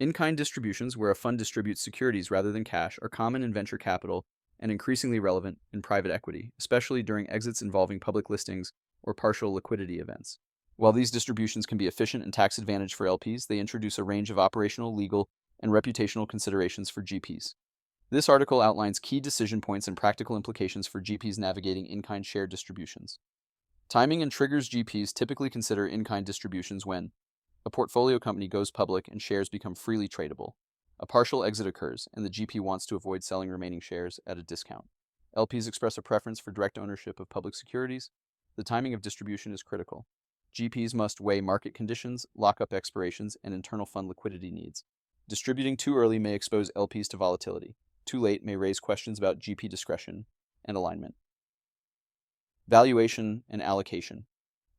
In-kind distributions, where a fund distributes securities rather than cash, are common in venture capital and increasingly relevant in private equity, especially during exits involving public listings or partial liquidity events. While these distributions can be efficient and tax advantaged for LPs, they introduce a range of operational, legal, and reputational considerations for GPs. This article outlines key decision points and practical implications for GPs navigating in-kind share distributions. Timing and triggers. GPs typically consider in-kind distributions when a portfolio company goes public and shares become freely tradable. A partial exit occurs, and the GP wants to avoid selling remaining shares at a discount. LPs express a preference for direct ownership of public securities. The timing of distribution is critical. GPs must weigh market conditions, lockup expirations, and internal fund liquidity needs. Distributing too early may expose LPs to volatility. Too late may raise questions about GP discretion and alignment. Valuation and allocation.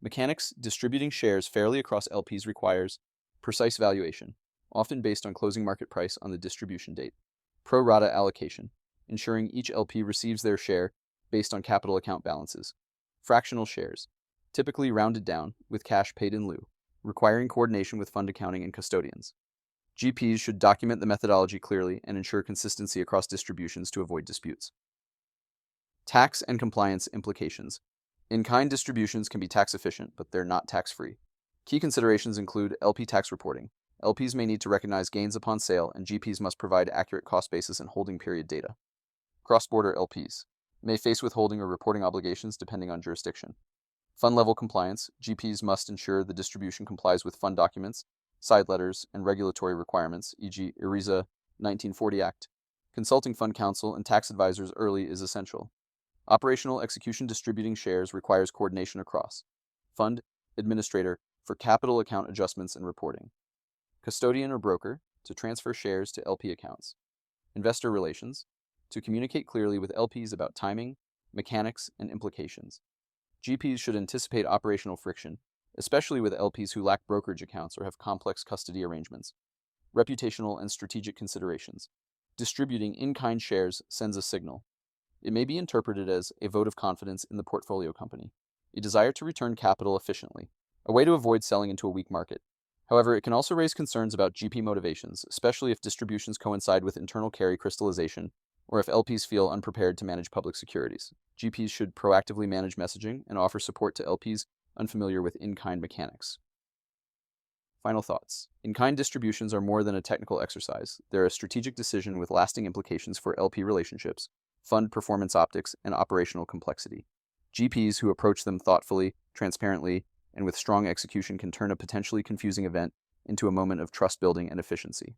Mechanics. Distributing shares fairly across LPs requires precise valuation, often based on closing market price on the distribution date. Pro rata allocation, ensuring each LP receives their share based on capital account balances. Fractional shares, typically rounded down with cash paid in lieu, requiring coordination with fund accounting and custodians. GPs should document the methodology clearly and ensure consistency across distributions to avoid disputes. Tax and compliance implications. In-kind distributions can be tax efficient, but they're not tax-free. Key considerations include LP tax reporting. LPs may need to recognize gains upon sale, and GPs must provide accurate cost basis and holding period data. Cross-border LPs may face withholding or reporting obligations depending on jurisdiction. Fund-level compliance. GPs must ensure the distribution complies with fund documents, side letters, and regulatory requirements, e.g. ERISA 1940 Act. Consulting fund counsel and tax advisors early is essential. Operational execution. Distributing shares requires coordination across fund, administrator for capital account adjustments and reporting, custodian or broker to transfer shares to LP accounts, investor relations to communicate clearly with LPs about timing, mechanics, and implications. GPs should anticipate operational friction, especially with LPs who lack brokerage accounts or have complex custody arrangements. Reputational and strategic considerations. Distributing in-kind shares sends a signal. It may be interpreted as a vote of confidence in the portfolio company, a desire to return capital efficiently, a way to avoid selling into a weak market. However, it can also raise concerns about GP motivations, especially if distributions coincide with internal carry crystallization or if LPs feel unprepared to manage public securities. GPs should proactively manage messaging and offer support to LPs unfamiliar with in-kind mechanics. Final thoughts. In-kind distributions are more than a technical exercise. They're a strategic decision with lasting implications for LP relationships, fund performance optics, and operational complexity. GPs who approach them thoughtfully, transparently, and with strong execution can turn a potentially confusing event into a moment of trust building and efficiency.